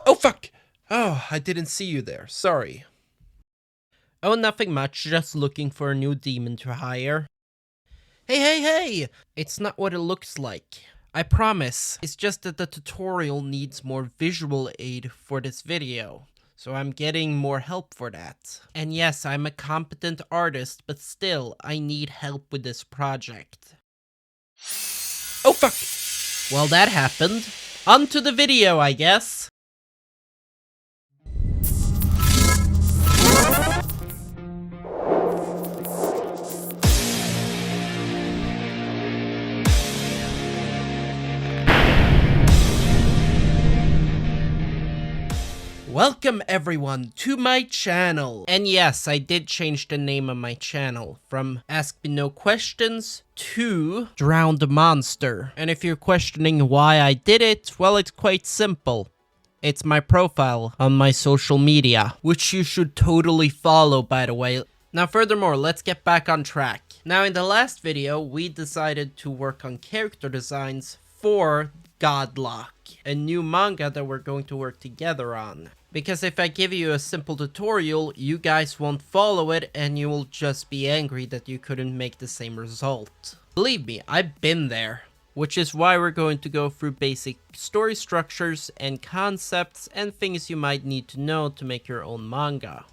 Oh, fuck! Oh, I didn't see you there. Sorry. Oh, nothing much. Just looking for a new demon to hire. Hey! It's not what it looks like. I promise. It's just that the tutorial needs more visual aid for this video. So I'm getting more help for that. And yes, I'm a competent artist, but still, I need help with this project. Oh, fuck! Well, that happened. On to the video, I guess. Welcome everyone to my channel. And yes, I did change the name of my channel from Ask Me No Questions to Drowned Monster. And if you're questioning why I did it, well, it's quite simple. It's my profile on my social media, which you should totally follow, by the way. Now, furthermore, let's get back on track. Now, in the last video, we decided to work on character designs for Godlock, a new manga that we're going to work together on. Because if I give you a simple tutorial, you guys won't follow it and you will just be angry that you couldn't make the same result. Believe me, I've been there. Which is why we're going to go through basic story structures and concepts and things you might need to know to make your own manga.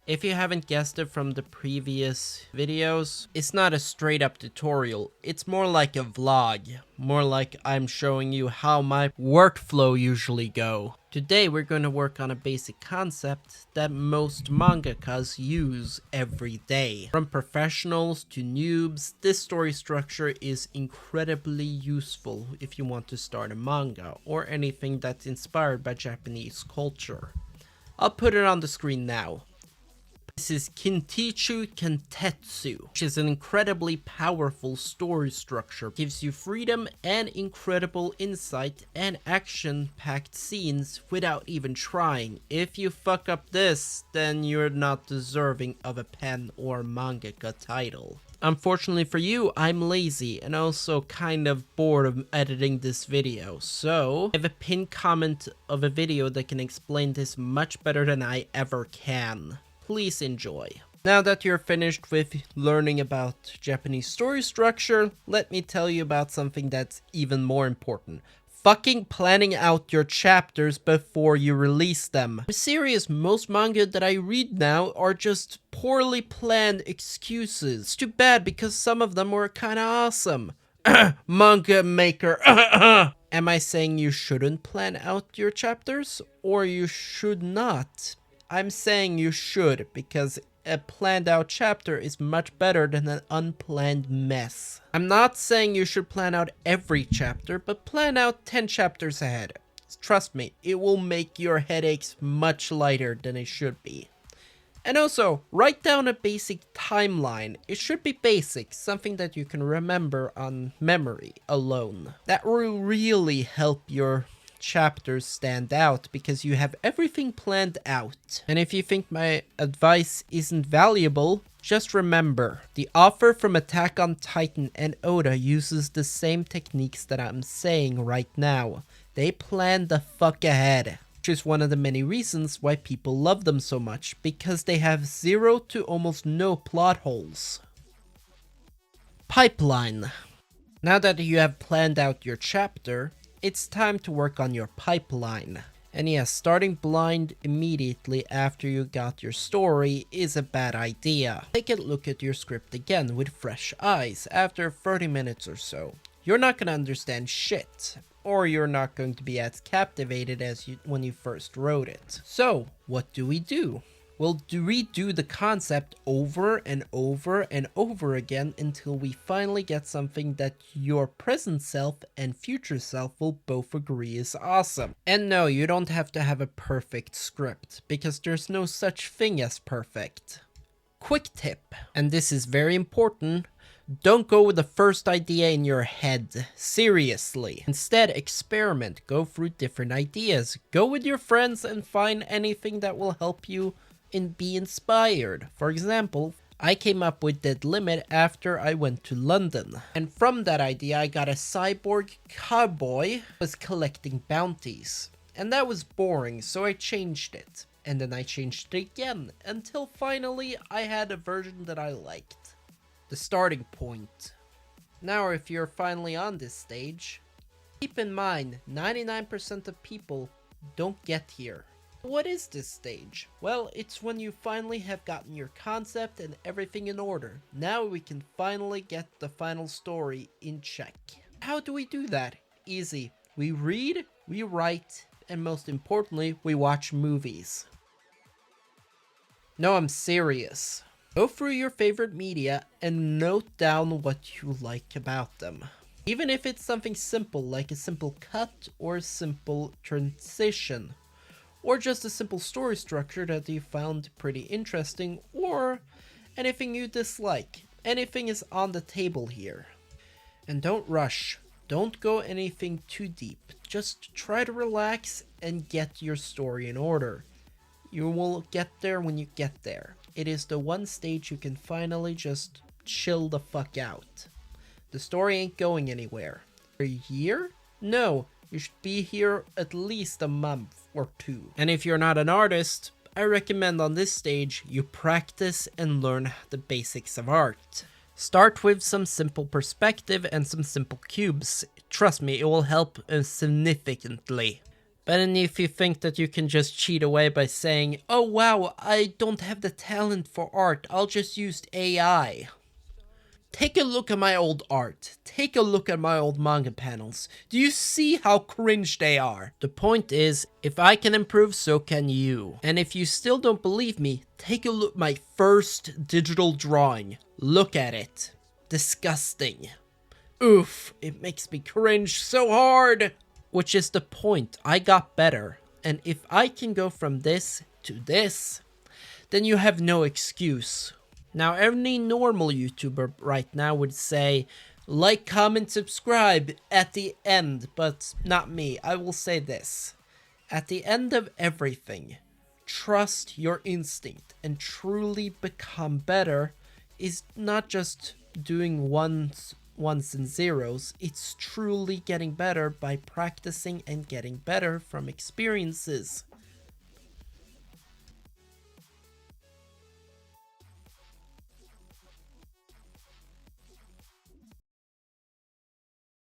If you haven't guessed it from the previous videos, it's not a straight up tutorial. It's more like a vlog. More like I'm showing you how my workflow usually go. Today we're going to work on a basic concept that most mangakas use every day. From professionals to noobs, this story structure is incredibly useful if you want to start a manga or anything that's inspired by Japanese culture. I'll put it on the screen now. This is Kintichu Kentetsu, which is an incredibly powerful story structure. It gives you freedom and incredible insight and action-packed scenes without even trying. If you fuck up this, then you're not deserving of a pen or mangaka title. Unfortunately for you, I'm lazy and also kind of bored of editing this video, so I have a pinned comment of a video that can explain this much better than I ever can. Please enjoy. Now that you're finished with learning about Japanese story structure, let me tell you about something that's even more important. Fucking planning out your chapters before you release them. I'm serious, most manga that I read now are just poorly planned excuses. It's too bad because some of them were kinda awesome. Manga maker. Am I saying you shouldn't plan out your chapters? Or you should not? I'm saying you should, because a planned out chapter is much better than an unplanned mess. I'm not saying you should plan out every chapter, but plan out 10 chapters ahead. Trust me, it will make your headaches much lighter than it should be. And also, write down a basic timeline. It should be basic, something that you can remember on memory alone. That will really help your chapters stand out because you have everything planned out. And if you think my advice isn't valuable, just remember, the author from Attack on Titan and Oda uses the same techniques that I'm saying right now. They plan the fuck ahead, which is one of the many reasons why people love them so much, because they have zero to almost no plot holes. Pipeline. Now that you have planned out your chapter, it's time to work on your pipeline. And yes, starting blind immediately after you got your story is a bad idea. Take a look at your script again with fresh eyes after 30 minutes or so. You're not gonna understand shit, or you're not going to be as captivated as when you first wrote it. So, what do? We'll redo the concept over and over and over again until we finally get something that your present self and future self will both agree is awesome. And no, you don't have to have a perfect script, because there's no such thing as perfect. Quick tip, and this is very important, don't go with the first idea in your head. Seriously. Instead, experiment, go through different ideas, go with your friends and find anything that will help you be inspired. For example, I came up with that limit after I went to London. And from that idea, I got a cyborg cowboy who was collecting bounties. And that was boring, so I changed it. And then I changed it again, until finally I had a version that I liked. The starting point. Now if you're finally on this stage, keep in mind 99% of people don't get here. What is this stage? Well, it's when you finally have gotten your concept and everything in order. Now we can finally get the final story in check. How do we do that? Easy. We read, we write, and most importantly, we watch movies. No, I'm serious. Go through your favorite media and note down what you like about them. Even if it's something simple like a simple cut or a simple transition. Or just a simple story structure that you found pretty interesting, or anything you dislike. Anything is on the table here. And don't rush. Don't go anything too deep. Just try to relax and get your story in order. You will get there when you get there. It is the one stage you can finally just chill the fuck out. The story ain't going anywhere. For a year? No, you should be here at least a month or 2. And if you're not an artist, I recommend on this stage you practice and learn the basics of art. Start with some simple perspective and some simple cubes. Trust me, it will help significantly. But then if you think that you can just cheat away by saying, oh wow, I don't have the talent for art, I'll just use AI. Take a look at my old art. Take a look at my old manga panels. Do you see how cringe they are? The point is, if I can improve, so can you. And if you still don't believe me, take a look at my first digital drawing. Look at it. Disgusting. Oof, it makes me cringe so hard. Which is the point. I got better. And if I can go from this to this, then you have no excuse. Now, any normal YouTuber right now would say, like, comment, subscribe at the end, but not me. I will say this. At the end of everything, trust your instinct and truly become better is not just doing ones and zeros. It's truly getting better by practicing and getting better from experiences.